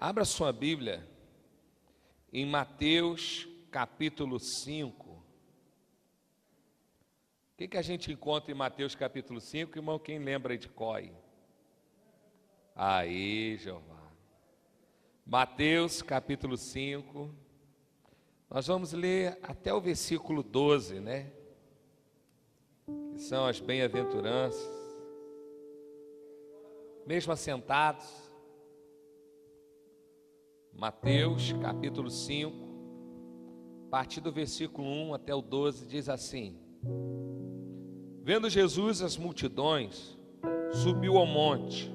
Abra sua Bíblia em Mateus capítulo 5. O que a gente encontra em Mateus capítulo 5, irmão? Quem lembra aí de Coi? Aí, Jeová. Mateus capítulo 5. Nós vamos ler até o versículo 12, né? Que são as bem-aventuranças. Mesmo assentados. Mateus capítulo 5, a partir do versículo 1 até o 12, diz assim: Vendo Jesus as multidões, subiu ao monte,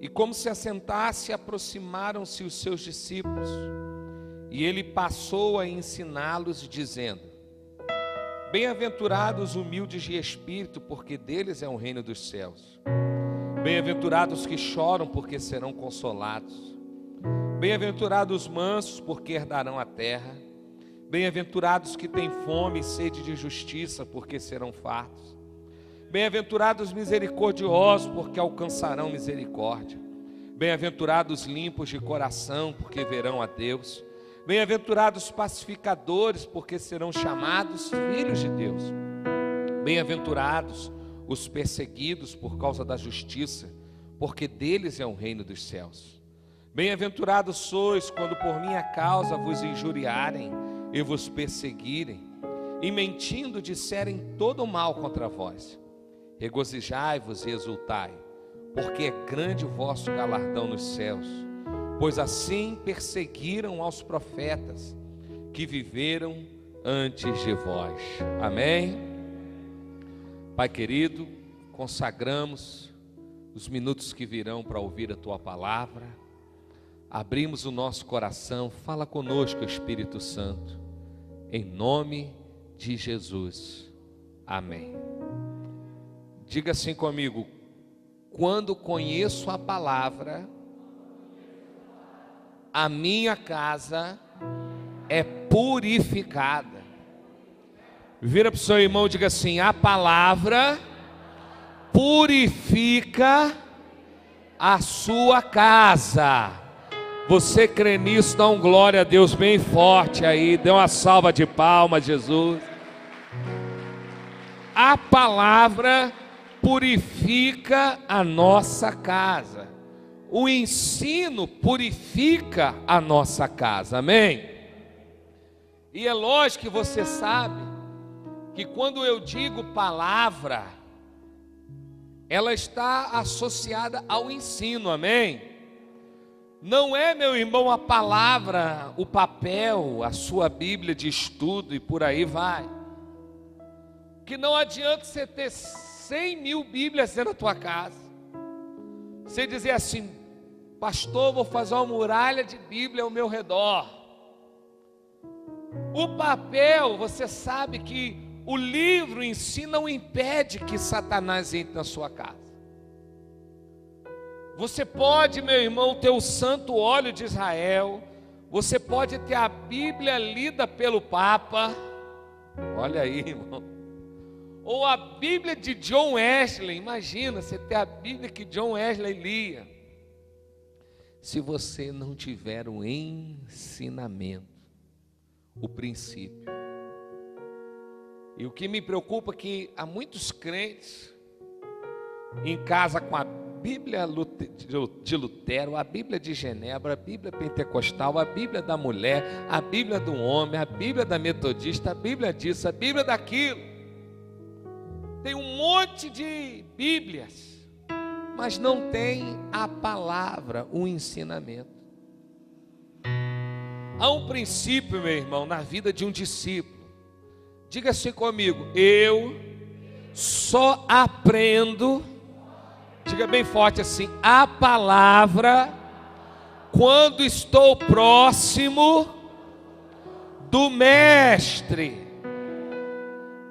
e como se assentasse, aproximaram-se os seus discípulos, e ele passou a ensiná-los, dizendo: Bem-aventurados os humildes de espírito, porque deles é o reino dos céus. Bem-aventurados que choram, porque serão consolados. Bem-aventurados os mansos, porque herdarão a terra. Bem-aventurados que têm fome e sede de justiça, porque serão fartos. Bem-aventurados os misericordiosos, porque alcançarão misericórdia. Bem-aventurados os limpos de coração, porque verão a Deus. Bem-aventurados os pacificadores, porque serão chamados filhos de Deus. Bem-aventurados os perseguidos por causa da justiça, porque deles é o reino dos céus. Bem-aventurados sois quando por minha causa vos injuriarem e vos perseguirem, e mentindo disserem todo o mal contra vós. Regozijai-vos e exultai, porque é grande o vosso galardão nos céus, pois assim perseguiram aos profetas que viveram antes de vós. Amém? Pai querido, consagramos os minutos que virão para ouvir a Tua palavra. Abrimos o nosso coração, fala conosco, Espírito Santo, em nome de Jesus, amém. Diga assim comigo: quando conheço a palavra, a minha casa é purificada. Vira para o seu irmão e diga assim: a palavra purifica a sua casa. Você crê nisso? Dá um glória a Deus bem forte aí. Dê uma salva de palmas, Jesus. A palavra purifica a nossa casa. O ensino purifica a nossa casa. Amém? E é lógico que você sabe que quando eu digo palavra, ela está associada ao ensino. Amém? Não é, meu irmão, a palavra, o papel, a sua Bíblia de estudo e por aí vai. Que não adianta você ter 100 mil Bíblias dentro da tua casa. Você dizer assim: pastor, vou fazer uma muralha de Bíblia ao meu redor. O papel, você sabe que o livro em si não impede que Satanás entre na sua casa. Você pode, meu irmão, ter o santo óleo de Israel. Você pode ter a Bíblia lida pelo Papa. Olha aí, irmão. Ou a Bíblia de John Wesley. Imagina, você ter a Bíblia que John Wesley lia. Se você não tiver o ensinamento, o princípio. E o que me preocupa é que há muitos crentes em casa com a Bíblia de Lutero, a Bíblia de Genebra, a Bíblia pentecostal, a Bíblia da mulher, a Bíblia do homem, a Bíblia da metodista, a Bíblia disso, a Bíblia daquilo. Tem um monte de Bíblias, mas não tem a palavra, o ensinamento. Há um princípio, meu irmão, na vida de um discípulo. Diga assim comigo: eu só aprendo, diga bem forte assim, a palavra quando estou próximo do mestre.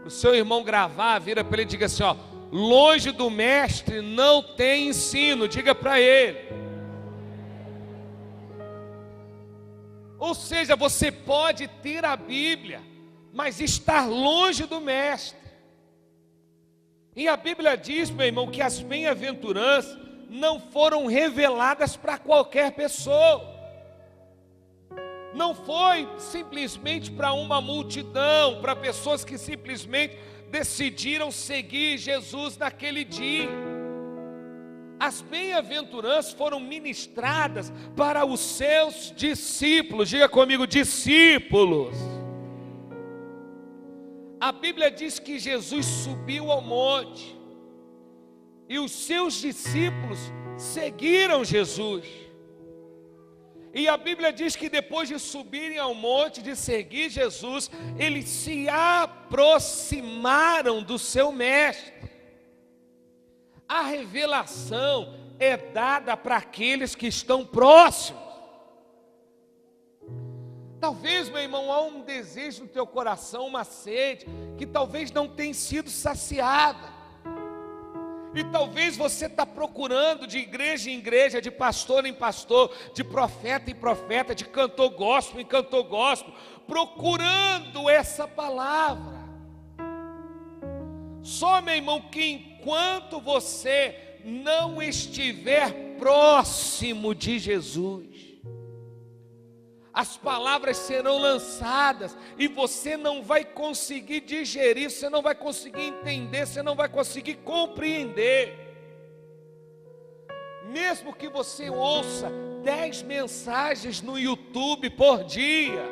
O seu irmão gravar, vira para ele e diga assim, ó: longe do mestre não tem ensino. Diga para ele. Ou seja, você pode ter a Bíblia, mas estar longe do mestre. E a Bíblia diz, meu irmão, que as bem-aventuranças não foram reveladas para qualquer pessoa. Não foi simplesmente para uma multidão, para pessoas que simplesmente decidiram seguir Jesus naquele dia. As bem-aventuranças foram ministradas para os seus discípulos. Diga comigo, discípulos. A Bíblia diz que Jesus subiu ao monte e os seus discípulos seguiram Jesus. E a Bíblia diz que depois de subirem ao monte, de seguir Jesus, eles se aproximaram do seu mestre. A revelação é dada para aqueles que estão próximos. Talvez, meu irmão, há um desejo no teu coração, uma sede, que talvez não tenha sido saciada. E talvez você está procurando de igreja em igreja, de pastor em pastor, de profeta em profeta, de cantor gospel em cantor gospel, procurando essa palavra. Só, meu irmão, que enquanto você não estiver próximo de Jesus, as palavras serão lançadas e você não vai conseguir digerir, você não vai conseguir entender, você não vai conseguir compreender. Mesmo que você ouça 10 mensagens no YouTube por dia,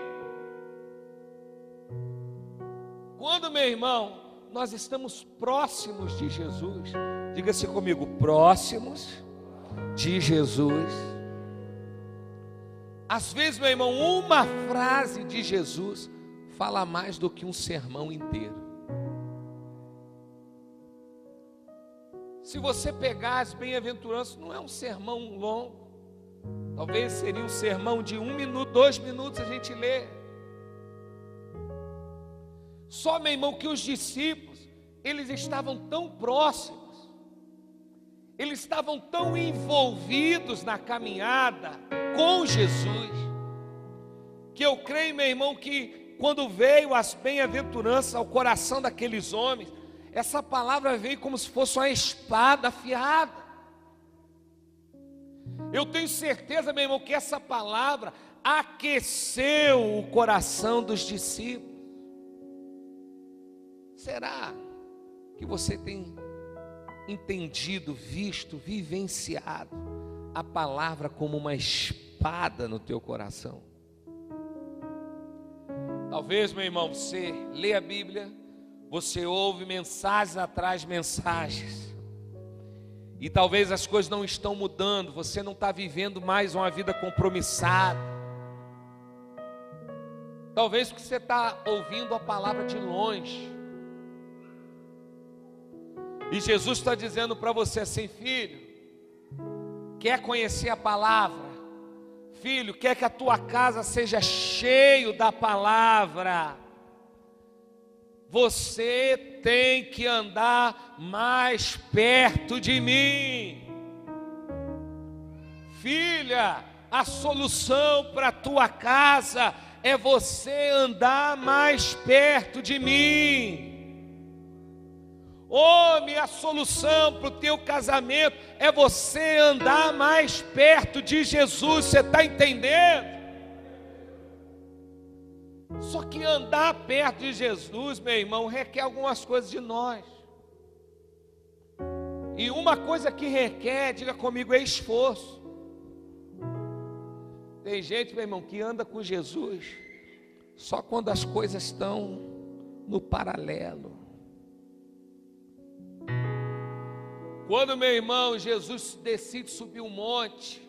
quando, meu irmão, nós estamos próximos de Jesus, diga-se comigo, próximos de Jesus. Às vezes, meu irmão, uma frase de Jesus fala mais do que um sermão inteiro. Se você pegar as bem-aventuranças, não é um sermão longo. Talvez seria um sermão de 1 minuto, 2 minutos a gente lê. Só, meu irmão, que os discípulos, eles estavam tão próximos, eles estavam tão envolvidos na caminhada com Jesus, que eu creio, meu irmão, que quando veio as bem-aventuranças ao coração daqueles homens, essa palavra veio como se fosse uma espada afiada. Eu tenho certeza, meu irmão, que essa palavra aqueceu o coração dos discípulos. Será que você tem entendido, visto, vivenciado a palavra como uma espada no teu coração? Talvez, meu irmão, você lê a Bíblia, você ouve mensagens atrás de mensagens, e talvez as coisas não estão mudando, você não está vivendo mais uma vida compromissada. Talvez porque você está ouvindo a palavra de longe. E Jesus está dizendo para você assim: filho, quer conhecer a palavra? Filho, quer que a tua casa seja cheio da palavra? Você tem que andar mais perto de mim. Filha, a solução para a tua casa é você andar mais perto de mim. Homem, a solução para o teu casamento é você andar mais perto de Jesus. Você está entendendo? Só que andar perto de Jesus, meu irmão, requer algumas coisas de nós. E uma coisa que requer, diga comigo, é esforço. Tem gente, meu irmão, que anda com Jesus só quando as coisas estão no paralelo. Quando, meu irmão, Jesus decide subir um monte,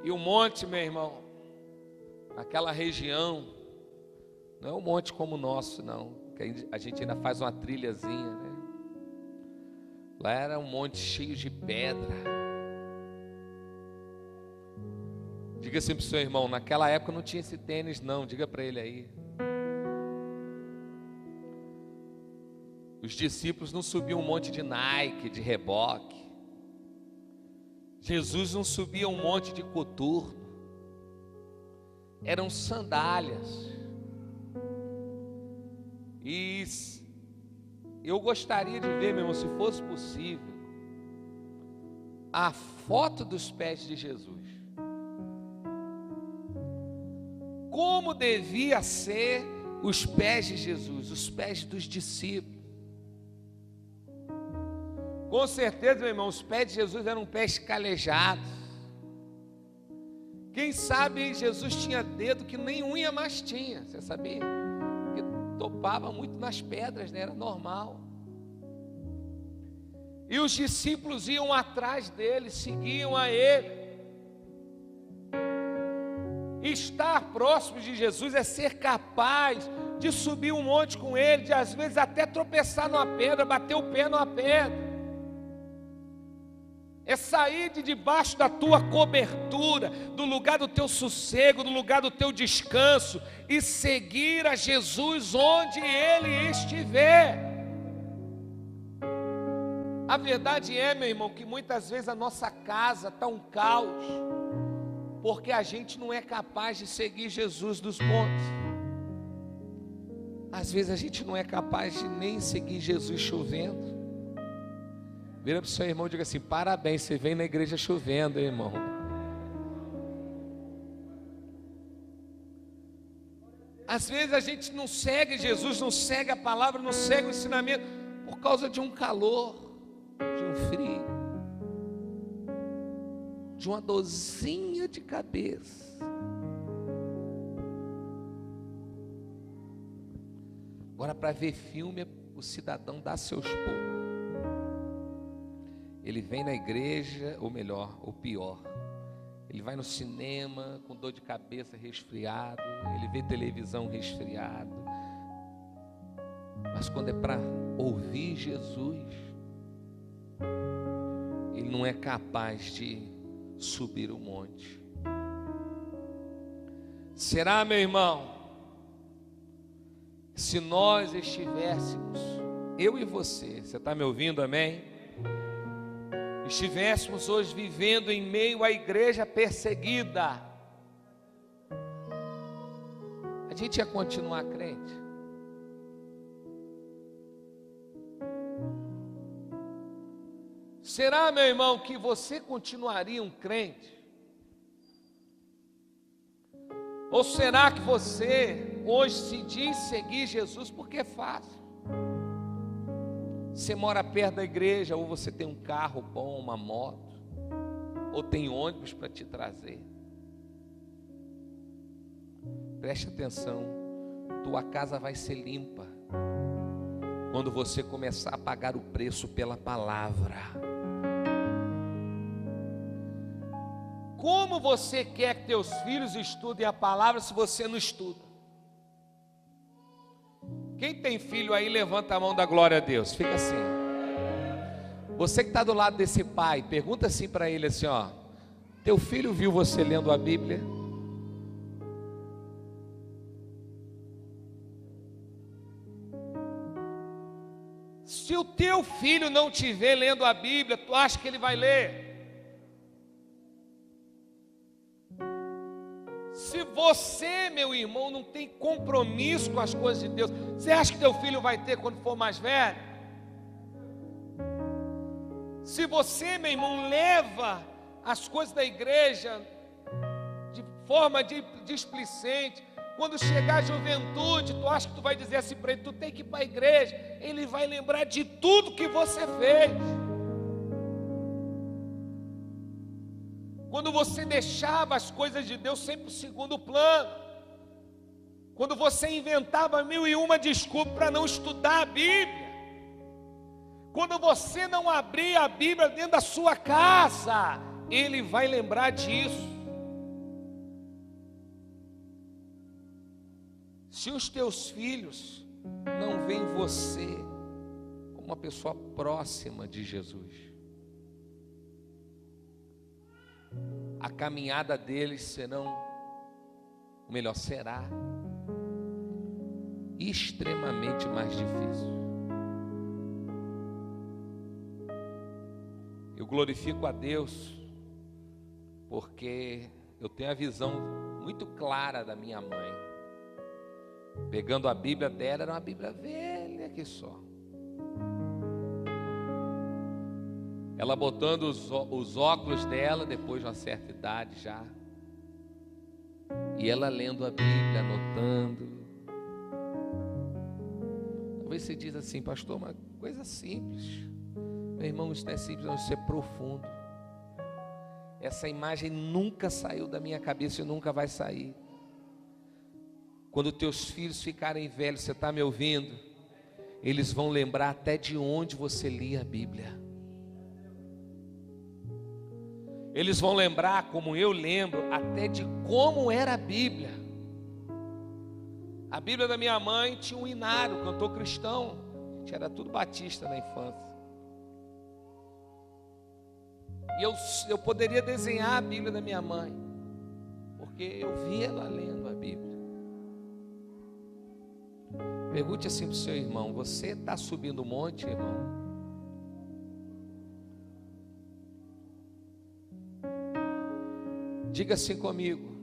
e o monte, meu irmão, naquela região, não é um monte como o nosso, não, que a gente ainda faz uma trilhazinha, né? Lá era um monte cheio de pedra. Diga assim para o seu irmão, naquela época não tinha esse tênis não, diga para ele aí. Os discípulos não subiam um monte de Nike, de reboque. Jesus não subia um monte de coturno. Eram sandálias. E eu gostaria de ver, meu irmão, se fosse possível, a foto dos pés de Jesus. Como devia ser os pés de Jesus, os pés dos discípulos. Com certeza, meu irmão, os pés de Jesus eram pés calejados. Quem sabe Jesus tinha dedo que nem unha mais tinha, você sabia? Porque topava muito nas pedras, né? Era normal. E os discípulos iam atrás dele, seguiam a ele. Estar próximo de Jesus é ser capaz de subir um monte com ele, de às vezes até tropeçar numa pedra, bater o pé numa pedra. É sair de debaixo da tua cobertura, do lugar do teu sossego, do lugar do teu descanso, e seguir a Jesus onde Ele estiver. A verdade é, meu irmão, que muitas vezes a nossa casa está um caos, porque a gente não é capaz de seguir Jesus dos montes. Às vezes a gente não é capaz de nem seguir Jesus chovendo. Vira para o seu irmão e diga assim: parabéns, você vem na igreja chovendo, hein, irmão. Às vezes a gente não segue Jesus, não segue a palavra, não segue o ensinamento, por causa de um calor, de um frio, de uma dorzinha de cabeça. Agora, para ver filme, o cidadão dá seus pulos. Ele vem na igreja, ou melhor, ou pior, ele vai no cinema com dor de cabeça, resfriado, ele vê televisão resfriado. Mas quando é para ouvir Jesus, ele não é capaz de subir o monte. Será, meu irmão, se nós estivéssemos, eu e você está me ouvindo, amém? Estivéssemos hoje vivendo em meio à igreja perseguida, a gente ia continuar crente? Será, meu irmão, que você continuaria um crente? Ou será que você hoje se diz seguir Jesus porque é fácil? Você mora perto da igreja, ou você tem um carro bom, uma moto, ou tem ônibus para te trazer. Preste atenção, tua casa vai ser limpa quando você começar a pagar o preço pela palavra. Como você quer que teus filhos estudem a palavra se você não estuda? Quem tem filho aí, levanta a mão, da glória a Deus. Fica assim. Você que está do lado desse pai, pergunta assim para ele assim, ó: teu filho viu você lendo a Bíblia? Se o teu filho não te vê lendo a Bíblia, tu acha que ele vai ler? Se você, meu irmão, não tem compromisso com as coisas de Deus, você acha que teu filho vai ter quando for mais velho? Se você, meu irmão, leva as coisas da igreja de forma displicente, quando chegar a juventude, tu acha que tu vai dizer assim para ele: tu tem que ir para a igreja? Ele vai lembrar de tudo que você fez. Quando você deixava as coisas de Deus sempre em segundo plano, quando você inventava 1001 desculpas para não estudar a Bíblia, quando você não abria a Bíblia dentro da sua casa, ele vai lembrar disso. Se os teus filhos não veem você como uma pessoa próxima de Jesus, a caminhada deles será extremamente mais difícil. Eu glorifico a Deus porque eu tenho a visão muito clara da minha mãe. Pegando a Bíblia dela, era uma Bíblia velha que só. Ela botando os óculos dela, depois de uma certa idade já. E ela lendo a Bíblia, anotando. Talvez você diz assim, pastor, uma coisa simples. Meu irmão, isso não é simples, não, isso é profundo. Essa imagem nunca saiu da minha cabeça e nunca vai sair. Quando teus filhos ficarem velhos, você está me ouvindo? Eles vão lembrar até de onde você lia a Bíblia. Eles vão lembrar, como eu lembro, até de como era a Bíblia. A Bíblia da minha mãe tinha um inário, cantor cristão. A gente era tudo batista na infância. E eu poderia desenhar a Bíblia da minha mãe, porque eu vi ela lendo a Bíblia. Pergunte assim para o seu irmão: você está subindo o monte, irmão? Diga assim comigo: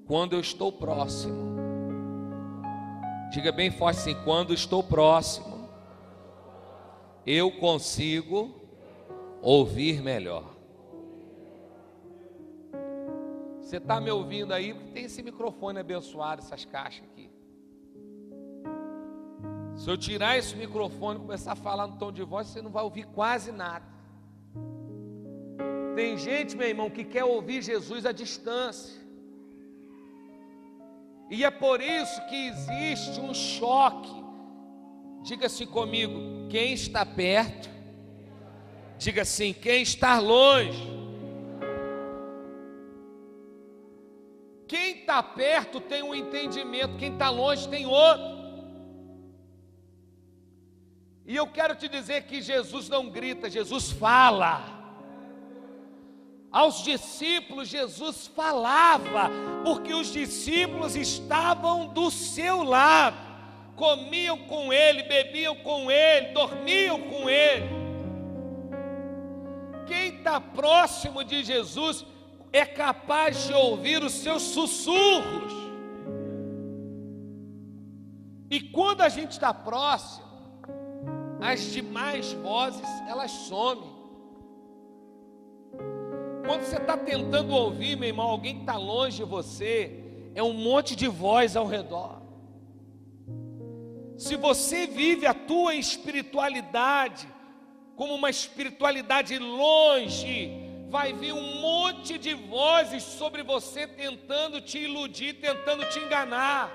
quando eu estou próximo. Diga bem forte assim: quando estou próximo, eu consigo ouvir melhor. Você está me ouvindo aí? Porque tem esse microfone abençoado, essas caixas aqui. Se eu tirar esse microfone e começar a falar no tom de voz, você não vai ouvir quase nada. Tem gente, meu irmão, que quer ouvir Jesus à distância. E é por isso que existe um choque. Diga assim comigo: quem está perto, diga assim, quem está longe. Quem está perto tem um entendimento, quem está longe tem outro. E eu quero te dizer que Jesus não grita, Jesus fala. Aos discípulos Jesus falava, porque os discípulos estavam do seu lado, comiam com ele, bebiam com ele, dormiam com ele. Quem está próximo de Jesus é capaz de ouvir os seus sussurros. E quando a gente está próximo, as demais vozes elas somem. Quando você está tentando ouvir, meu irmão, alguém que está longe de você, é um monte de voz ao redor. Se você vive a tua espiritualidade como uma espiritualidade longe, vai vir um monte de vozes sobre você tentando te iludir, tentando te enganar.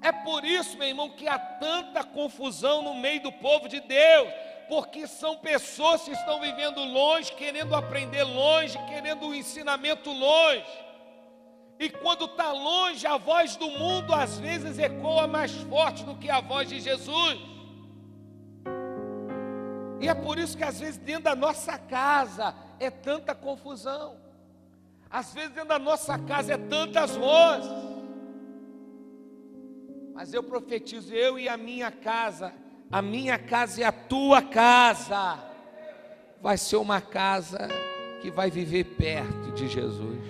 É por isso, meu irmão, que há tanta confusão no meio do povo de Deus, porque são pessoas que estão vivendo longe, querendo aprender longe, querendo um ensinamento longe. E quando está longe, a voz do mundo às vezes ecoa mais forte do que a voz de Jesus. E é por isso que às vezes dentro da nossa casa é tanta confusão. Às vezes dentro da nossa casa é tantas vozes. Mas eu profetizo, eu e a minha casa e a tua casa, vai ser uma casa que vai viver perto de Jesus.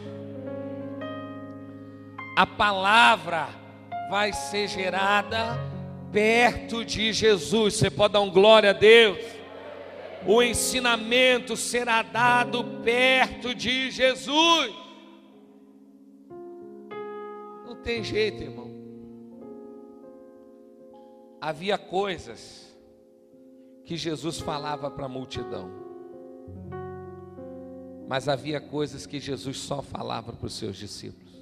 A palavra vai ser gerada perto de Jesus. Você pode dar um glória a Deus? O ensinamento será dado perto de Jesus. Não tem jeito, irmão. Havia coisas que Jesus falava para a multidão, mas havia coisas que Jesus só falava para os seus discípulos.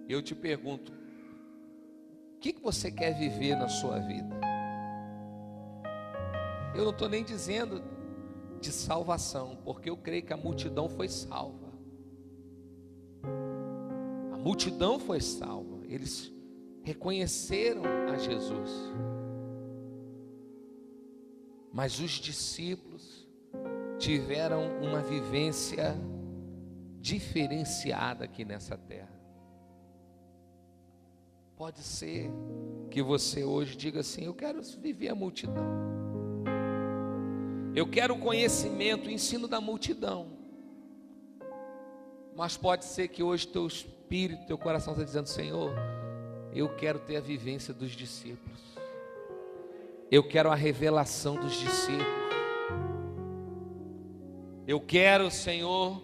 Eu te pergunto, o que você quer viver na sua vida? Eu não estou nem dizendo de salvação, porque eu creio que a multidão foi salva. A multidão foi salva, eles reconheceram a Jesus. Mas os discípulos tiveram uma vivência diferenciada aqui nessa terra. Pode ser que você hoje diga assim: eu quero viver a multidão, eu quero o conhecimento, o ensino da multidão. Mas pode ser que hoje teu espírito, teu coração está dizendo: Senhor, eu quero ter a vivência dos discípulos. eu quero a revelação dos discípulos. Eu quero, Senhor,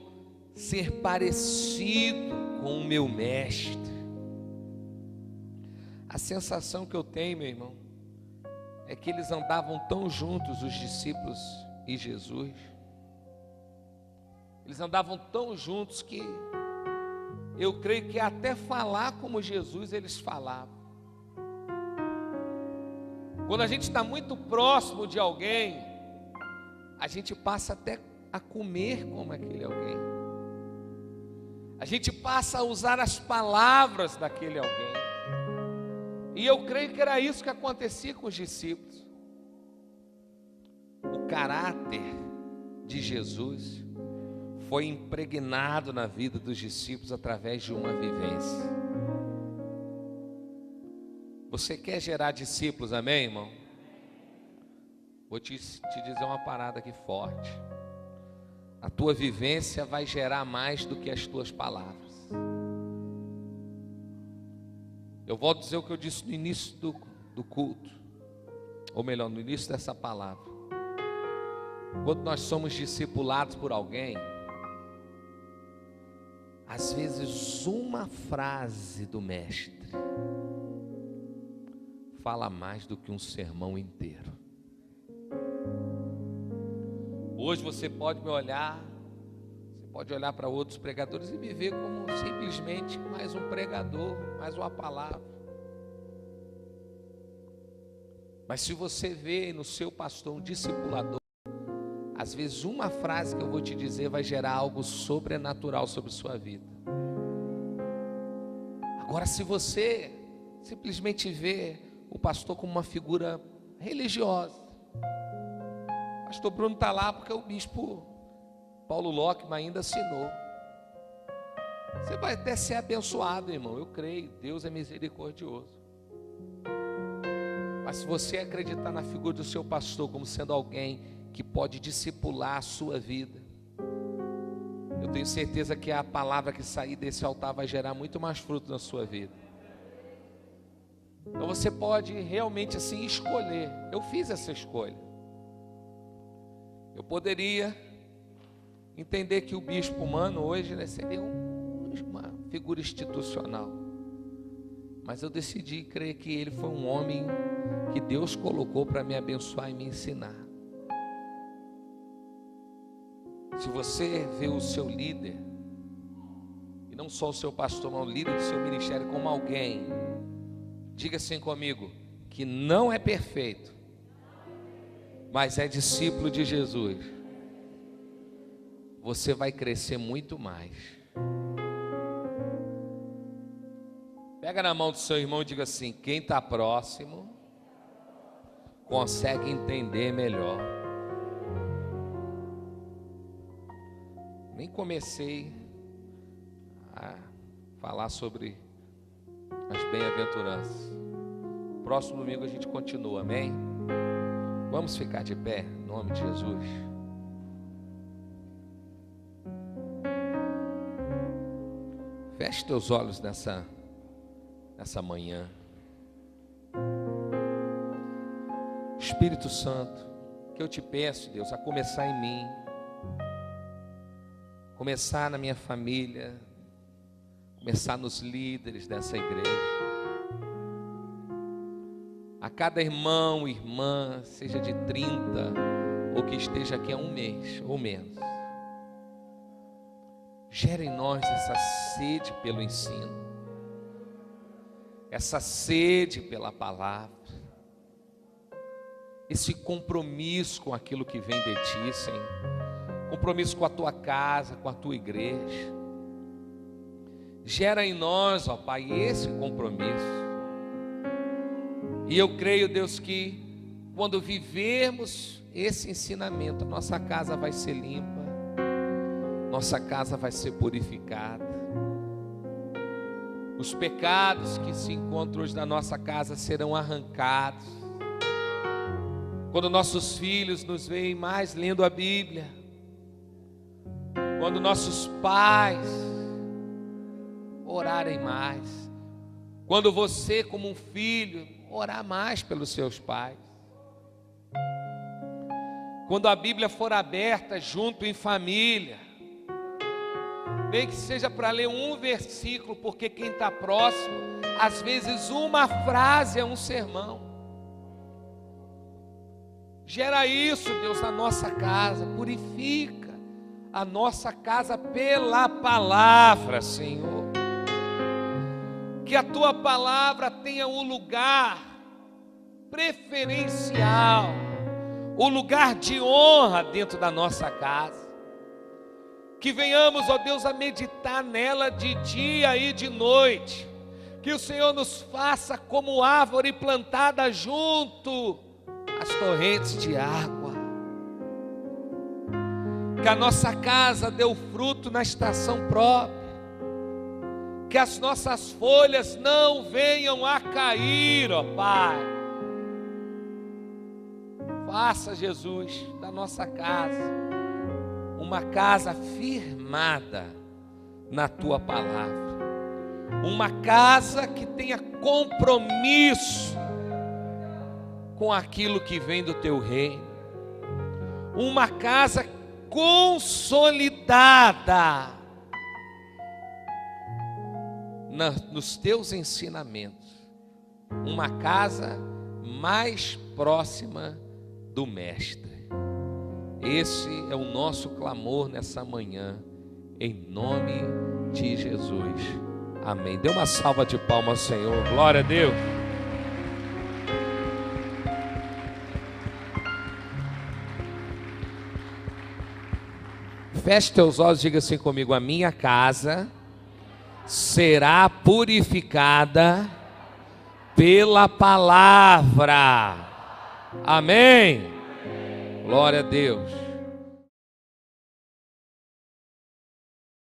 ser parecido com o meu mestre. A sensação que eu tenho, meu irmão, é que eles andavam tão juntos, os discípulos e Jesus. Eles andavam tão juntos que eu creio que até falar como Jesus eles falavam. Quando a gente está muito próximo de alguém, a gente passa até a comer como aquele alguém. A gente passa a usar as palavras daquele alguém. E eu creio que era isso que acontecia com os discípulos. O caráter de Jesus foi impregnado na vida dos discípulos através de uma vivência. Você quer gerar discípulos, amém, irmão? Vou te dizer uma parada aqui forte. A tua vivência vai gerar mais do que as tuas palavras. Eu volto a dizer o que eu disse no início do culto, ou melhor, no início dessa palavra. Quando nós somos discipulados por alguém, às vezes uma frase do mestre fala mais do que um sermão inteiro. Hoje você pode me olhar, você pode olhar para outros pregadores e me ver como simplesmente mais um pregador, mais uma palavra. Mas se você vê no seu pastor um discipulador, às vezes uma frase que eu vou te dizer vai gerar algo sobrenatural sobre sua vida. Agora, se você simplesmente vê o pastor como uma figura religiosa, o pastor Bruno está lá porque o bispo Paulo Lockman ainda assinou, você vai até ser abençoado, irmão, eu creio, Deus é misericordioso. Mas se você acreditar na figura do seu pastor como sendo alguém que pode discipular a sua vida, eu tenho certeza que a palavra que sair desse altar vai gerar muito mais fruto na sua vida. Então você pode realmente assim escolher. Eu fiz essa escolha. Eu poderia entender que o bispo humano hoje, né, seria uma figura institucional, mas eu decidi crer que ele foi um homem que Deus colocou para me abençoar e me ensinar. Se você vê o seu líder, e não só o seu pastor, mas o líder do seu ministério como alguém, diga assim comigo, que não é perfeito, mas é discípulo de Jesus, você vai crescer muito mais. Pega na mão do seu irmão e diga assim: quem está próximo consegue entender melhor. Nem comecei a falar sobre as bem-aventuranças. Próximo domingo a gente continua, amém? Vamos ficar de pé, em nome de Jesus. Feche teus olhos nessa manhã. Espírito Santo, que eu te peço, Deus, a começar em mim, começar na minha família, começar nos líderes dessa igreja. A cada irmão e irmã, seja de 30 ou que esteja aqui há um mês ou menos, gera em nós essa sede pelo ensino, essa sede pela palavra, esse compromisso com aquilo que vem de Ti, Senhor, compromisso com a Tua casa, com a Tua igreja. Gera em nós, ó Pai, esse compromisso. E eu creio, Deus, que quando vivermos esse ensinamento, nossa casa vai ser limpa, nossa casa vai ser purificada. Os pecados que se encontram hoje na nossa casa serão arrancados. Quando nossos filhos nos veem mais lendo a Bíblia, quando nossos pais orarem mais, quando você como um filho orar mais pelos seus pais, quando a Bíblia for aberta junto em família, nem que seja para ler um versículo, porque quem está próximo, às vezes uma frase é um sermão. Gera isso, Deus, na nossa casa, purifica a nossa casa pela palavra, Senhor. Que a tua palavra tenha um lugar preferencial, o lugar de honra dentro da nossa casa. Que venhamos, ó Deus, a meditar nela de dia e de noite. Que o Senhor nos faça como árvore plantada junto às torrentes de água. Que a nossa casa dê o fruto na estação própria. Que as nossas folhas não venham a cair, ó Pai. Faça, Jesus, da nossa casa uma casa firmada na tua palavra, uma casa que tenha compromisso com aquilo que vem do teu reino, uma casa consolidada nos teus ensinamentos, uma casa mais próxima do Mestre. Esse é o nosso clamor nessa manhã, em nome de Jesus. Amém. Dê uma salva de palmas ao Senhor. Glória a Deus. Feche teus olhos e diga assim comigo: a minha casa será purificada pela palavra. Amém. Glória a Deus.